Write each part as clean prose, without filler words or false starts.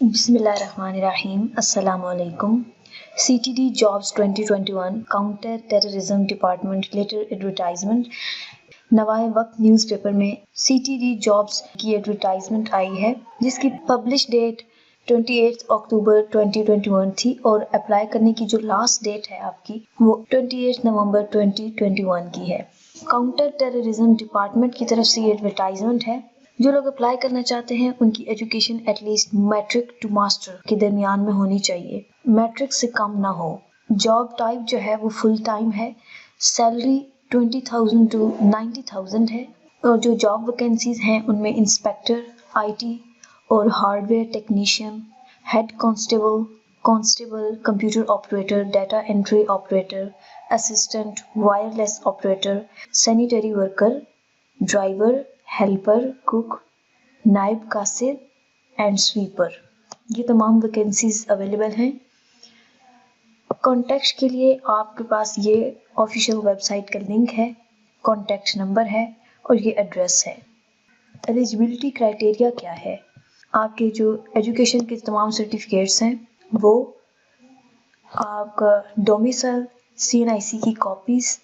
बिस्मिल्लाहिर्रहमानिर्रहीम। अस्सलाम वालेकुम। CTD Jobs 2021 counter terrorism department letter advertisement. नवाए वक्त न्यूज़पेपर में CTD Jobs की एडवर्टाइजमेंट आई है, जिसकी पब्लिश डेट 28 अक्टूबर 2021 थी और अप्लाई करने की जो लास्ट डेट है आपकी वो 28 नवंबर 2021 की है। काउंटर टेररिज्म डिपार्टमेंट की तरफ से ये एडवर्टाइजमेंट है। जो लोग अप्लाई करना चाहते हैं उनकी education at least matric to master के दरमियान में होनी चाहिए, मैट्रिक से कम ना हो। जॉब टाइप जो है वो फुल टाइम है। सैलरी 20,000 टू 90,000 है और जो जॉब वैकेंसीज हैं उनमें इंस्पेक्टर, IT और hardware technician, head constable, computer operator, data entry operator, assistant, wireless operator, sanitary worker, driver, helper, cook, नायब कासिर एंड स्वीपर, ये तमाम वैकेंसीज अवेलेबल हैं। कॉन्टैक्ट के लिए आपके पास ये ऑफिशियल वेबसाइट का लिंक है, कॉन्टैक्ट नंबर है और ये एड्रेस है। एलिजिबिलिटी क्राइटेरिया क्या है? आपके जो एजुकेशन के तमाम सर्टिफिकेट्स हैं वो आपका डोमिसाइल, CNIC की कॉपीज़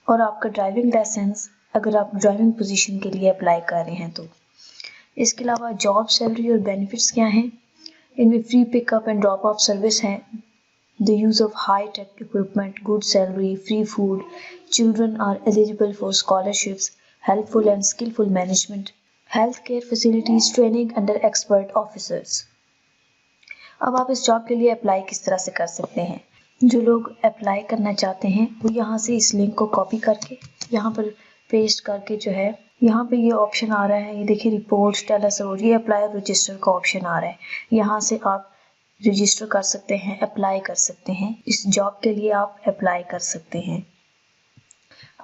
और आपका ड्राइविंग लाइसेंस अगर आप ड्राइविंग पोजीशन के लिए अप्लाई कर रहे हैं तो। इसके अलावा जॉब सैलरी और बेनिफिट्स क्या हैं? इनमें free pickup and drop off service है, the use of high tech equipment, good salary, free food, children are eligible for scholarships, helpful and skillful management, health care facilities, training under expert officers. अब आप इस job के लिए apply किस तरह से कर सकते हैं? जो लोग अप्लाई करना चाहते हैं वो यहाँ से इस लिंक को कॉपी करके यहाँ पर पेस्ट करके जो है यहाँ पे ये ऑप्शन आ रहा है, ये देखिए रिपोर्ट, टेल अस अबाउट, ये अप्लाई और रजिस्टर का ऑप्शन आ रहा है। यहाँ से आप रजिस्टर कर सकते हैं, अप्लाई कर सकते हैं, इस जॉब के लिए आप अप्लाई कर सकते हैं।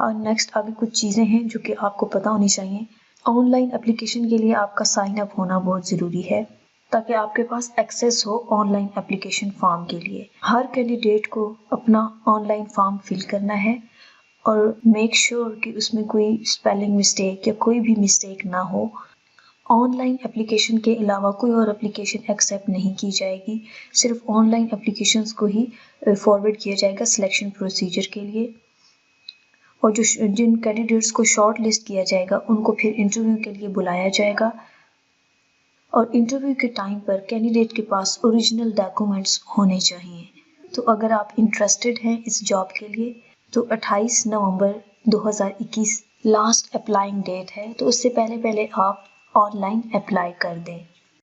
और नेक्स्ट आगे कुछ चीज़ें हैं जो कि आपको पता होनी चाहिए। ऑनलाइन एप्लीकेशन के लिए आपका साइन अप होना बहुत ज़रूरी है ताकि आपके पास एक्सेस हो ऑनलाइन एप्लीकेशन फॉर्म के लिए। हर कैंडिडेट को अपना ऑनलाइन फॉर्म फिल करना है और मेक श्योर कि उसमें कोई स्पेलिंग मिस्टेक या कोई भी मिस्टेक ना हो। ऑनलाइन एप्लीकेशन के अलावा कोई और एप्लीकेशन एक्सेप्ट नहीं की जाएगी, सिर्फ ऑनलाइन एप्लीकेशंस को ही फॉरवर्ड किया जाएगा सिलेक्शन प्रोसीजर के लिए। और जो जिन कैंडिडेट्स को शॉर्ट लिस्ट किया जाएगा उनको फिर इंटरव्यू के लिए बुलाया जाएगा और इंटरव्यू के टाइम पर कैंडिडेट के पास ओरिजिनल डॉक्यूमेंट्स होने चाहिए। तो अगर आप इंटरेस्टेड हैं इस जॉब के लिए तो 28 नवंबर 2021 लास्ट अप्लाइंग डेट है, तो उससे पहले आप ऑनलाइन अप्लाई कर दें।